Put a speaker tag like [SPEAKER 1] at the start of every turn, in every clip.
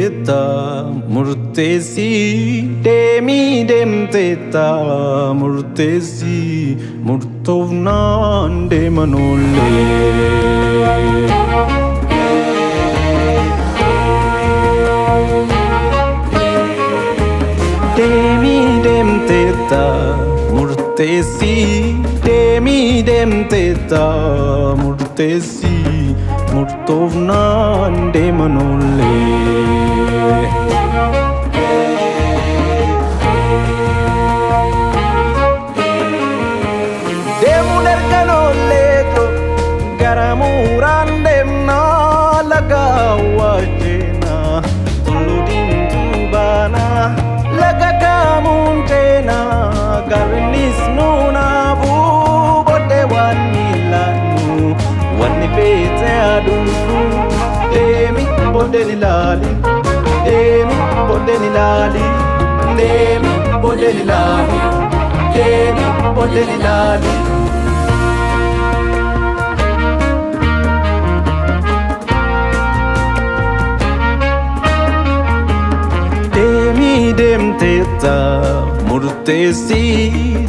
[SPEAKER 1] deemteetta murteessi deemii deemteetta murteessi murtoofnaan deeman oollee. Deemii deemteetta murteessi deemii deemteetta murteessi murtoofnaan deeman oollee. Deemuun ergan oolleeto gara mooraan deemnaa laga awwaajjeenaa tulluu diimtuu baanaa laga kaamuun ceenaa gaarreenis nuunaafuu booddee waan miilaannu wanni feete aduufu deemi booddeen ilaali deemi booddeen ilaali deemi booddeen ilaali deemi booddeen ilaali. Deemii deemteetta murteessi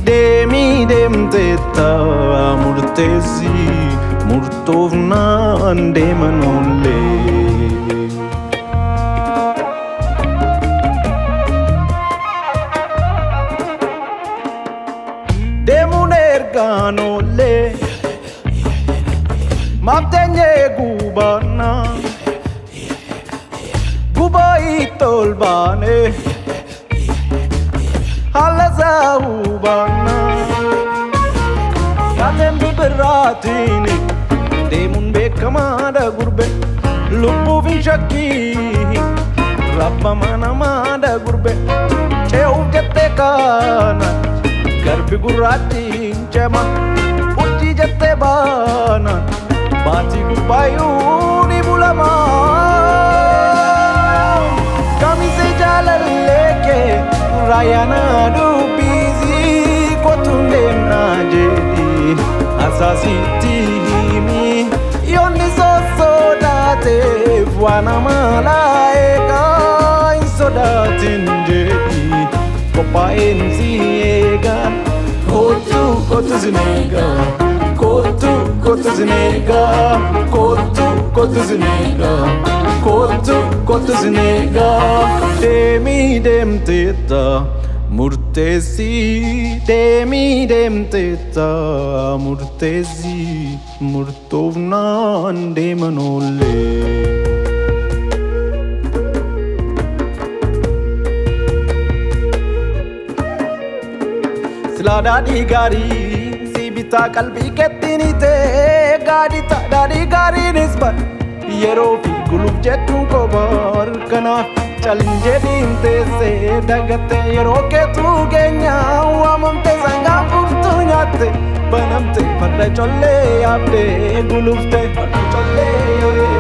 [SPEAKER 1] deemii deemteetta murteessi murtoofnaan deeman oollee. Deemuun ergaan oollee maaf teenyee gubaannaa gubaa itti ol baanee haala isaa hubaannaa taateen bibirraatiin deemuun beekamaadha gurbe lubbuuf hin shakkii rabbama namaadha gurbe ce'uuf jettee kaana garbi gurraattiin cema urjii jettee baana baatii gubbaayyuu ni bulamaa kamise jaalallee kee raayyaana dubbisii kottuun deemnaa jedhi asaasitti himi yoonni sosodaateef waan amalaa eegaa hin sodaatin jedhi qophaa'een si eegaa kottu kottu sineegaa kottu kottu sineegaa kottu kottu sineegaa kottu kottu sineegaa deemii deemteetta murteessi deemii deemteetta murteessi murtoofnaan deeman oollee. Silaa daadhii gaarii si bitaa qalbii keettiin hiitee gaadita daadhii gaariinis bara yeroo fi guluuf jettuun kobar kanaaf calin jedhiin teessee dagattee yeroo keetuu keenyaa waamamtee sangaan furtuu nyaatte banamte farda collee yaabdee guluufte farda collee yaabdee.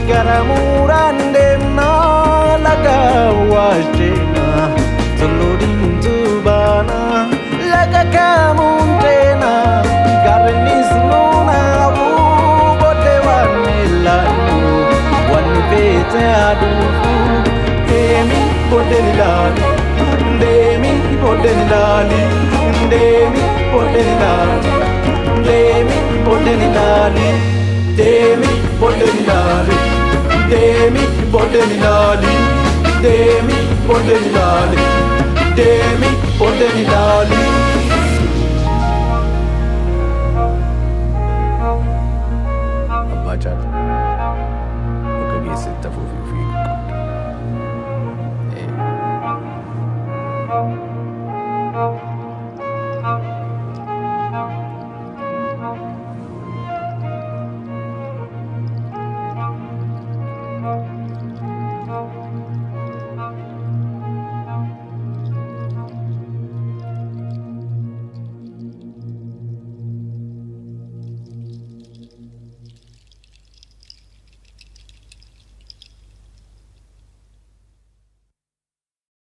[SPEAKER 1] Garamuuraan deemnaa laga awwaajjeenaa tulluu diimtuu baanaa laga kaamuun ceenaa gaarreenis nuunaafuu booddee waan miilaannu wanni feete aduufu deemi booddeen ilaali deemi booddeen ilaali deemi booddeen ilaali deemi booddeen ilaali deemi booddeen ilaali. Deemi booddeen ilaali deemi booddeen ilaali deemi booddeen ilaali. Abbaa Caalaa bakka geessetti hafuufii ofii qabdu.